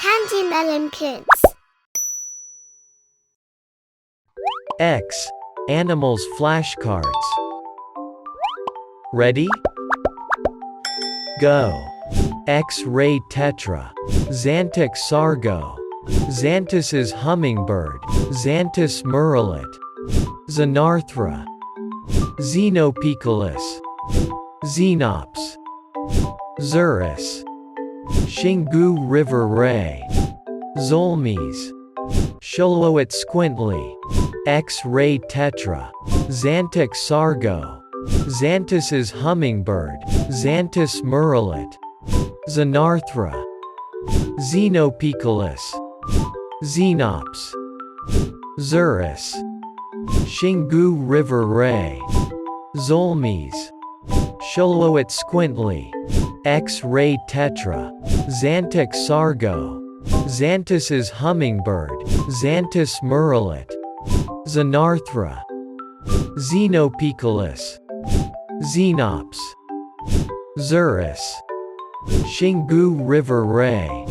Candy Melon Kids. X. Animals flashcards. Ready? Go. X-ray Tetra. Xantic Sargo. Xantus Hummingbird. Xantus Murrelet. Xenarthra. Xenopoecilus. Xenops. Xerus. Xingu River Ray. Xolmis. Xoloitzcuintli. X-ray Tetra. Xantic Sargo. Xantus Hummingbird. Xantus Murrelet. Xenarthra. Xenopoecilus. Xenops. Xerus. Xingu River Ray. Xolmis. Xoloitzcuintli. X-ray Tetra. Xantic Sargo. Xantus Hummingbird. Xantus Murrelet. Xenarthra. Xenopoecilus. Xenops. Xerus. Xingu River Ray.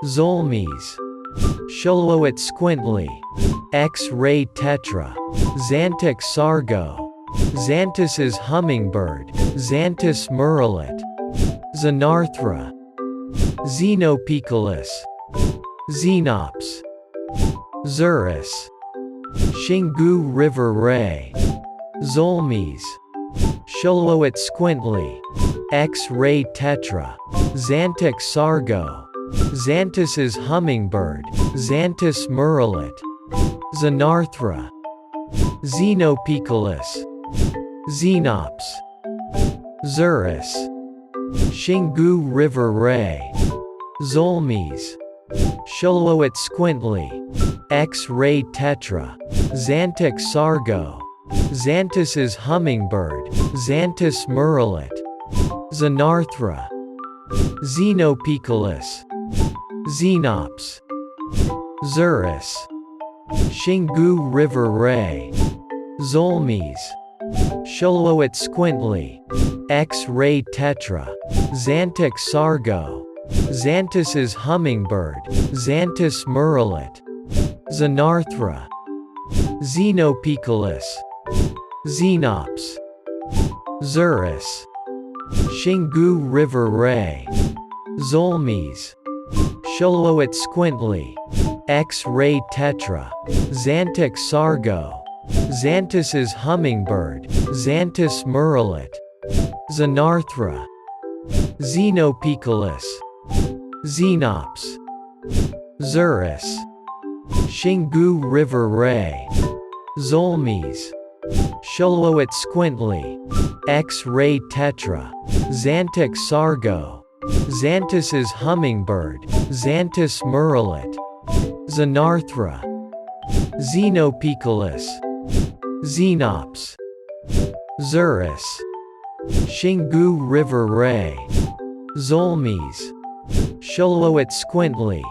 Xolmis. Xoloitzcuintli. X-ray Tetra. Xantic Sargo. Xantus Hummingbird. Xantus Murrelet. Xenarthra. Xenopoecilus. Xenops. Xerus. Xingu River Ray. Xolmis. Xoloitzcuintli. X-ray Tetra. Xantic Sargo. Xantus Hummingbird. Xantus Murrelet. Xenarthra. Xenopoecilus. Xenops. Xerus. Xingu River Ray. Xolmis. Xoloitzcuintli. X-ray Tetra. Xantic Sargo. Xantus Hummingbird. Xantus Murrelet. Xenarthra. Xenopoecilus. Xenops. Xerus. Xingu River Ray. Xolmis. Xoloitzcuintli. X-ray Tetra. Xantic Sargo. Xantus Hummingbird. Xantus Murrelet. Xenarthra. Xenopoecilus. Xenops. Xerus. Xingu River Ray. Xolmis. Xoloitzcuintli. X-ray Tetra. Xantic Sargo. Xantus Hummingbird. Xantus Murrelet. Xenarthra. Xenopoecilus. Xenops. Xerus. Xingu River Ray. Xolmis. Xoloitzcuintli. X-ray Tetra. Xantic Sargo. Xantus Hummingbird. Xantus Murrelet. Xenarthra. Xenopoecilus. Xenops. Xerus. Xingu River Ray. Xolmis. Xoloitzcuintli.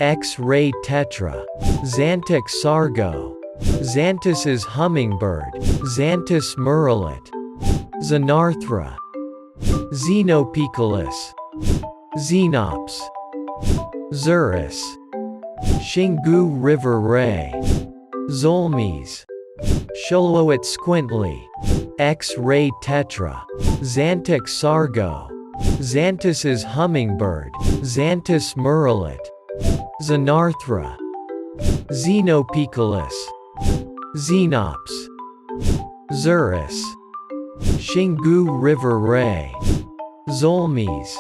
X-ray Tetra. Xantic Sargo. Xantus Hummingbird. Xantus Murrelet. Xenarthra. Xenopoecilus. Xenops. Xerus. Xingu River Ray. Xolmis. Xoloitzcuintli. X-ray Tetra. Xantic Sargo. Xantus Hummingbird. Xantus Murrelet. Xenarthra. Xenopoecilus. Xenops. Xerus. Xingu River Ray. Xolmis.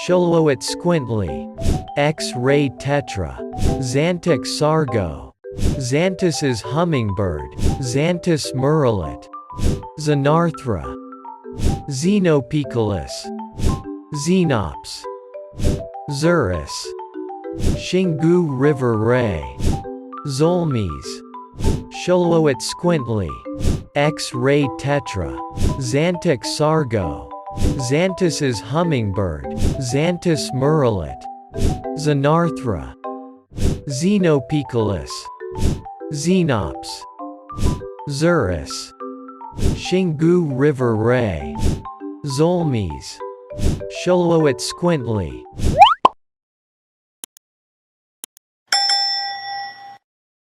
Xoloitzcuintli. X-ray Tetra. Xantic Sargo. Xantus Hummingbird. Xantus Murrelet. Xenarthra. Xenopoecilus. Xenops. Xerus. Xingu River Ray. Xolmis. Xoloitzcuintli. X-ray Tetra. Xantic Sargo. Xantus Hummingbird. Xantus Murrelet. Xenarthra. Xenopoecilus. Xenops. Xerus. Xingu River Ray. Xolmis. Xoloitzcuintli.